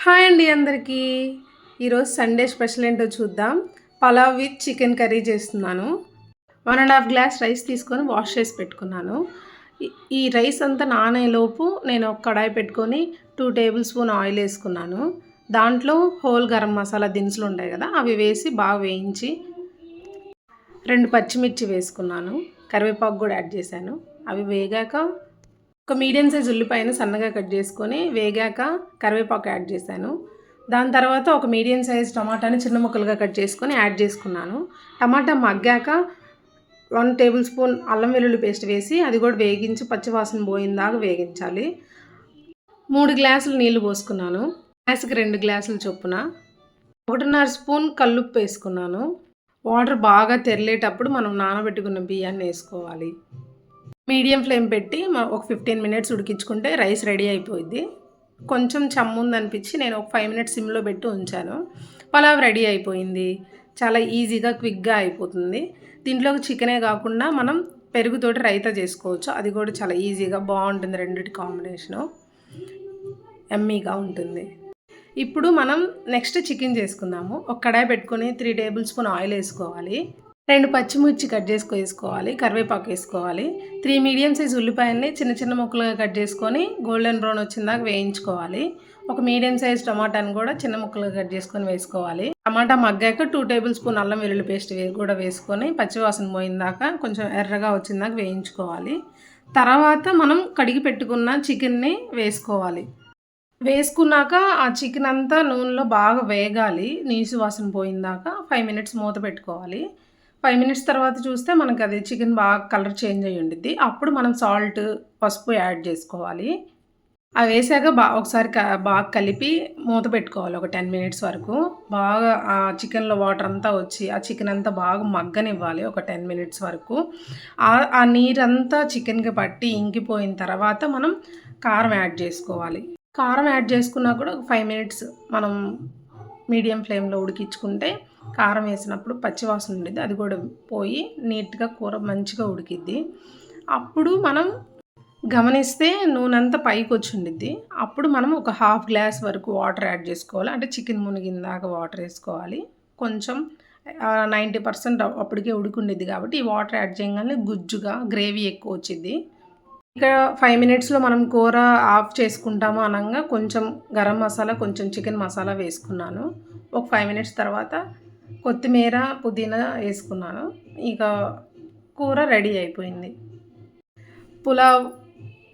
Hi అండి అందరికీ. ఈరోజు సండే స్పెషల్ ఏంటో చూద్దాం. పలావ్ విత్ చికెన్ కర్రీ చేస్తున్నాను. 1.5 గ్లాస్ రైస్ తీసుకొని వాష్ చేసి పెట్టుకున్నాను. ఈ రైస్ అంతా నానేలోపు నేను ఒక కడాయి పెట్టుకొని 2 టేబుల్ స్పూన్ ఆయిల్ వేసుకున్నాను. దాంట్లో హోల్ గరం మసాలా దినుసులు ఉంటాయి కదా, అవి వేసి బాగా వేయించి 2 పచ్చిమిర్చి వేసుకున్నాను. కరివేపాకు కూడా యాడ్ చేశాను. అవి వేగాక ఒక మీడియం సైజ్ ఉల్లిపాయను సన్నగా కట్ చేసుకొని వేగాక కరివేపాకు యాడ్ చేశాను. దాని తర్వాత ఒక మీడియం సైజ్ టమాటాని చిన్న ముక్కలుగా కట్ చేసుకొని యాడ్ చేసుకున్నాను. టమాటా మగ్గాక 1 టేబుల్ స్పూన్ అల్లం వెల్లుల్లి పేస్ట్ వేసి అది కూడా వేగించి పచ్చివాసన పోయిందాకా వేగించాలి. 3 గ్లాసులు నీళ్లు పోసుకున్నాను. గ్లాసుకి 2 గ్లాసులు చొప్పున 1.5 స్పూన్ కల్లుప్పు వేసుకున్నాను. వాటర్ బాగా తెరలేటప్పుడు మనం నానబెట్టుకున్న బియ్యాన్ని వేసుకోవాలి. మీడియం ఫ్లేమ్ పెట్టి ఒక 15 మినిట్స్ ఉడికించుకుంటే రైస్ రెడీ అయిపోయింది. కొంచెం చెమ్ముంది అనిపించి నేను ఒక 5 మినిట్స్ సిమ్లో పెట్టి ఉంచాను. పలావ్ రెడీ అయిపోయింది. చాలా ఈజీగా క్విక్గా అయిపోతుంది. దీంట్లోకి చికెనే కాకుండా మనం పెరుగుతోటి రైతా చేసుకోవచ్చు. అది కూడా చాలా ఈజీగా బాగుంటుంది. రెండిటి కాంబినేషను ఎమ్మీగా ఉంటుంది. ఇప్పుడు మనం నెక్స్ట్ చికెన్ చేసుకుందాము. ఒక కడాయి పెట్టుకొని 3 టేబుల్ స్పూన్ ఆయిల్ వేసుకోవాలి. 2 పచ్చిమిర్చి కట్ వేసుకోవాలి. కరివేపాకు వేసుకోవాలి. 3 మీడియం సైజ్ ఉల్లిపాయల్ని చిన్న చిన్న ముక్కలుగా కట్ చేసుకొని గోల్డెన్ బ్రౌన్ వచ్చిందాక వేయించుకోవాలి. ఒక మీడియం సైజ్ టమాటాని కూడా చిన్న ముక్కలుగా కట్ చేసుకొని వేసుకోవాలి. టమాటా మగ్గాక 2 టేబుల్ స్పూన్ అల్లం వెల్లుల్లి పేస్ట్ కూడా వేసుకొని పచ్చివాసన పోయిందాక కొంచెం ఎర్రగా వచ్చిందాక వేయించుకోవాలి. తర్వాత మనం కడిగి పెట్టుకున్న చికెన్ని వేసుకోవాలి. వేసుకున్నాక ఆ చికెన్ అంతా నూనెలో బాగా వేగాలి. నీసు వాసన పోయిందాక 5 మినిట్స్ మూత పెట్టుకోవాలి. 5 మినిట్స్ తర్వాత చూస్తే మనకు అది చికెన్ బాగా కలర్ చేంజ్ అయ్యి ఉండిద్ది. అప్పుడు మనం సాల్ట్, పసుపు యాడ్ చేసుకోవాలి. అవి వేసాక ఒకసారి బాగా కలిపి మూత పెట్టుకోవాలి ఒక 10 మినిట్స్ వరకు. బాగా ఆ చికెన్లో వాటర్ అంతా వచ్చి ఆ చికెన్ అంతా బాగా మగ్గనివ్వాలి ఒక 10 మినిట్స్ వరకు. ఆ నీరంతా చికెన్కి పట్టి ఇంకిపోయిన తర్వాత మనం కారం యాడ్ చేసుకోవాలి. కారం యాడ్ చేసుకున్నా కూడా ఒక 5 మినిట్స్ మనం మీడియం ఫ్లేమ్లో ఉడికించుకుంటే కారం వేసినప్పుడు పచ్చివాసన ఉండేది, అది కూడా పోయి నీట్గా కూర మంచిగా ఉడికిద్ది. అప్పుడు మనం గమనిస్తే నూనె అంతా పైకి వచ్చి ఉండిద్ది. అప్పుడు మనం ఒక 1/2 గ్లాస్ వరకు వాటర్ యాడ్ చేసుకోవాలి. అంటే చికెన్ మునిగిందాక వాటర్ వేసుకోవాలి. కొంచెం 90% అప్పటికే ఉడికిండిద్ది కాబట్టి ఈ వాటర్ యాడ్ చేయగానే గుజ్జుగా గ్రేవీ ఎక్కువ వచ్చిద్ది. ఇక 5 మినిట్స్లో మనం కూర ఆఫ్ చేసుకుంటాము అనగా కొంచెం గరం మసాలా, కొంచెం చికెన్ మసాలా వేసుకున్నాను. ఒక 5 మినిట్స్ తర్వాత కొత్తిమీర, పుదీనా వేసుకున్నాను. ఇక కూర రెడీ అయిపోయింది. పులావ్,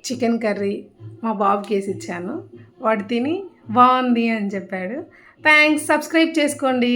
చికెన్ కర్రీ మా బాబుకి వేసి ఇచ్చాను. వాడు తిని బాగుంది అని చెప్పాడు. థ్యాంక్స్. సబ్స్క్రైబ్ చేసుకోండి.